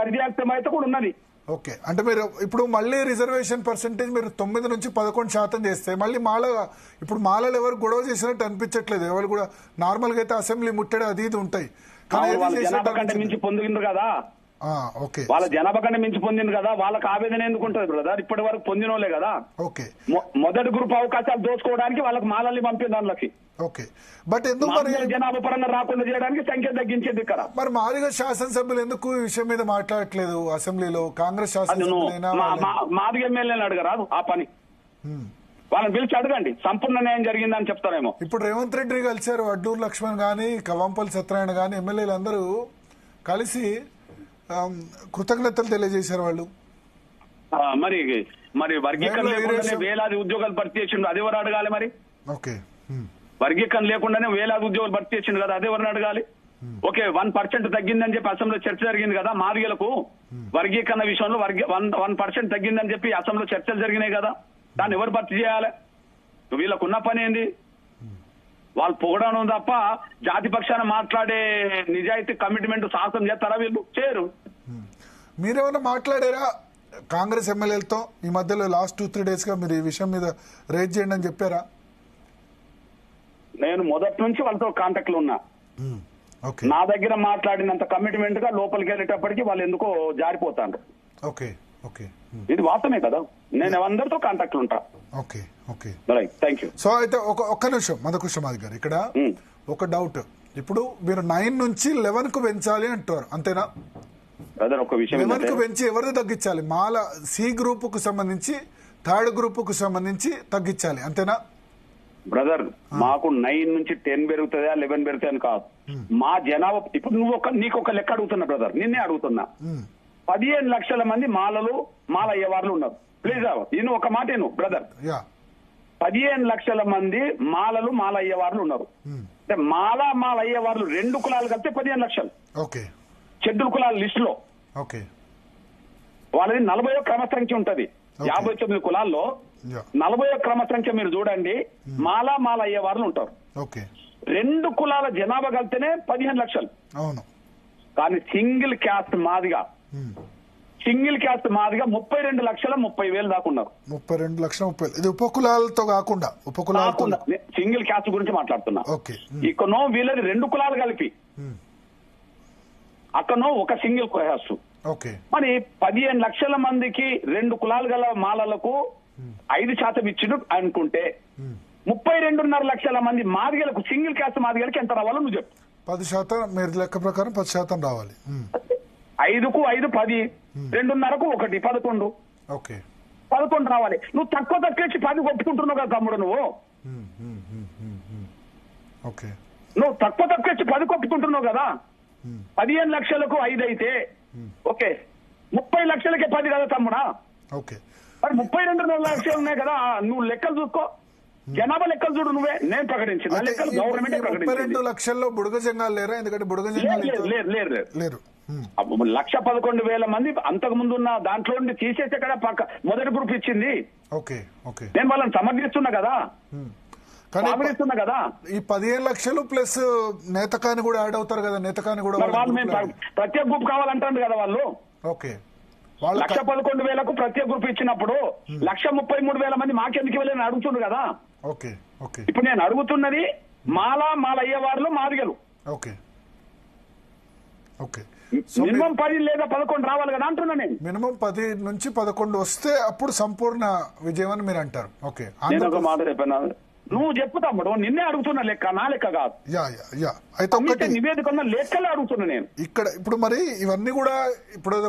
సరిదిద్దాల్సిన అయితే కూడా ఉన్నది. ఓకే, అంటే మీరు ఇప్పుడు మళ్ళీ రిజర్వేషన్ పర్సెంటేజ్ మీరు 9 నుంచి 11% చేస్తే మళ్ళీ ఇప్పుడు మాలలు ఎవరు గొడవ చేసినట్టు అనిపించట్లేదు. ఎవరు కూడా నార్మల్ గా అయితే అసెంబ్లీ ముట్టడి అది ఇది ఉంటాయి, జనాభా కంటే మించి పొందిండ్రు కదా. ఓకే, వాళ్ళ జనాభా కంటే మించి పొందింది కదా, వాళ్ళకి ఆవేదన ఎందుకు ఉంటుంది బ్రదర్? ఇప్పటి వరకు పొందినోలే కదా. ఓకే, మొదటి గ్రూప్ అవకాశాలు దోచుకోవడానికి వాళ్ళకి మాలల్ని పంపింది దానిలోకి. ఓకే, బట్ ఎందుకు మరి జనాభా పరంగా రాకుండా చేయడానికి సంఖ్య తగ్గించేది ఇక్కడ. మరి మాదిగ శాసనసభ్యులు ఎందుకు ఈ విషయం మీద మాట్లాడట్లేదు అసెంబ్లీలో? కాంగ్రెస్ శాసనసభ్యులైనా మాదిగ ఎమ్మెల్యేని అడగరాదు ఆ పని, వాళ్ళని పిలిచి అడగండి, సంపూర్ణ న్యాయం జరిగిందని చెప్తారేమో. ఇప్పుడు రేవంత్ రెడ్డి కలిశారు, అడ్డూరు లక్ష్మణ్ గాని కవంపల్లి సత్యనారాయణ గాని ఎమ్మెల్యేలు అందరూ కలిసి కృతజ్ఞతలు తెలియజేశారు వాళ్ళు. మరి వర్గీకరణ లేకుండానే వేలాది ఉద్యోగాలు భర్తీ చేసిండు, అది ఎవరు అడగాలి? మరి ఓకే, వర్గీకరణ లేకుండానే వేలాది ఉద్యోగాలు భర్తీ చేసిండు కదా, అది ఎవరిని అడగాలి? ఓకే, 1% తగ్గిందని చెప్పి అసెంబ్లీలో చర్చ జరిగింది కదా, మాదిగలకు వర్గీకరణ విషయంలో 1% తగ్గిందని చెప్పి అసెంబ్లీలో చర్చలు జరిగినాయి కదా, దాన్ని ఎవరు భర్తీ చేయాలి? వీళ్ళకున్న పని ఏంది? వాళ్ళు పొగడడం తప్ప జాతి పక్షాన మాట్లాడే నిజాయితీ కమిట్మెంట్ సాహసం చేస్తారా? వీళ్ళు చేయరు. మీరేమైనా మాట్లాడారా కాంగ్రెస్ ఎమ్మెల్యేలతో ఈ మధ్యలో లాస్ట్ 2-3 days గా? మీరు ఈ విషయం మీద రేజ్ చేయండి అని చెప్పారా? నేను మొదటి నుంచి వాళ్ళతో కాంటాక్ట్ లో ఉన్నా. నా దగ్గర మాట్లాడినంత కమిట్మెంట్ గా లోపలికి వెళ్ళేటప్పటికి వాళ్ళు ఎందుకో జారిపోతారు. ఓకే, ఓకే, ఇది వాస్తవమే కదా. నేను అందరితో కాంటాక్ట్ లో ఉంటా. Okay, okay, thank you. So అయితే ఒక్క నిమిషం మధుకృష్ణమాది గారు, ఇక్కడ ఒక డౌట్. ఇప్పుడు మీరు 9 నుంచి 11 కు పెంచాలి అంటారు, అంతేనా? ఒక విషయం 11 కు పెంచి ఎవరిని తగ్గించాలి? మాల సి గ్రూప్ కు సంబంధించి, థర్డ్ గ్రూప్ కు సంబంధించి తగ్గించాలి, అంతేనా? బ్రదర్, మాకు 9 నుంచి 10 పెరుగుతుందా 11 పెరుగుతాయి అని కాదు. మా జనాభా ఇప్పుడు నీకు ఒక లెక్క అడుగుతున్నా బ్రదర్, నిన్నే అడుగుతున్నా. 15 లక్షల మంది మాల అయ్యేవాళ్ళు ఉన్నారు. ప్లీజ్ నేను ఒక మాట బ్రదర్, 15 లక్షల మంది మాల అయ్యేవాళ్ళు ఉన్నారు. అంటే మాల అయ్యేవాళ్ళు 2 కులాలు కలిపితే 15 లక్షలు. ఓకే, షెడ్యూల్ కులాల లిస్ట్ లో వాళ్ళది 40వ క్రమ సంఖ్య ఉంటది. 59 కులాల్లో 40వ క్రమ సంఖ్య మీరు చూడండి, మాల అయ్యే వాళ్ళు ఉంటారు. 2 కులాల జనాభా కలిపితేనే 15 లక్షలు. కానీ సింగిల్ క్యాస్ట్ మాదిగా 32,30,000 దాకా ఉన్నారు. 32,30,000 ఇది ఉపకులాలతో కాకుండా సింగిల్ క్యాస్ట్ గురించి మాట్లాడుతున్నా. ఇకనో వీళ్ళది 2 కులాలు కలిపి, అక్కడనో ఒక సింగిల్ క్యాస్ట్. మరి 15 లక్షల మందికి 2 కులాలు గల మాలలకు 5% ఇచ్చిండు అనుకుంటే 32.5 లక్షల మంది మాదిగలకు, సింగిల్ క్యాస్ట్ మాదిగలకి ఎంత రావాలో నువ్వు చెప్పు. 10% మీరు లెక్క ప్రకారం 10% రావాలి. 5కు 5 10, 2.5కు 1 11. 11 రావాలి. నువ్వు తక్కువ ఇచ్చి 10 ఒప్పుకుంటున్నావు కదా తమ్ముడు. నువ్వు తక్కువ ఇచ్చి 10 ఒప్పుకుంటున్నావు కదా. 15 లక్షలకు 5 అయితే ఓకే, 30 లక్షలకే 10 కదా తమ్ముడా. మరి 32 లక్షలు ఉన్నాయి కదా, నువ్వు లెక్కలు చూసుకో, జనాభా లెక్కలు చూడు. నువ్వే, నేను ప్రకటించిన లెక్కలు గవర్నమెంట్ 32 లక్షల్లో బుడగ జంగాలు లేరా? ఎందుకంటే బుడగ జంగాలు లేరు. 1,11,000 మంది అంతకు ముందు ఉన్న దాంట్లో నుండి తీసేసే కదా మొదటి గ్రూప్ ఇచ్చింది. నేను వాళ్ళని సమర్థిస్తున్నా కదా, సమర్థిస్తున్నా కదా. ఈ 15 లక్షలు ప్లస్ నేతకాని కూడా యాడ్ అవుతారు కదా, నేతకాని కూడా ప్రత్యేక గ్రూప్ కావాలంటారు కదా వాళ్ళు. 1,11,000కు ప్రత్యేక గ్రూప్ ఇచ్చినప్పుడు 1,33,000 మంది మాకెందుకు వెళ్ళని అడుగుతుండ్రు కదా. ఇప్పుడు నేను అడుగుతున్నది మాల అయ్యేవాళ్ళు మాదిగలు. మినిమం 10 లేదా 11 రావాలి కదా అంటున్నా నేను. మినిమం 10 నుంచి 11 వస్తే అప్పుడు సంపూర్ణ విజయం అని మీరు అంటారు. నేను ఒక మాట చెప్పాను, నువ్వు చెప్పు తమ్ముడు, నిన్నే అడుగుతున్నా లెక్క, నా లెక్క కాదు. అయితే నివేదిక లెక్కలే అడుగుతున్నా నేను ఇక్కడ. ఇప్పుడు మరి ఇవన్నీ కూడా ఇప్పుడు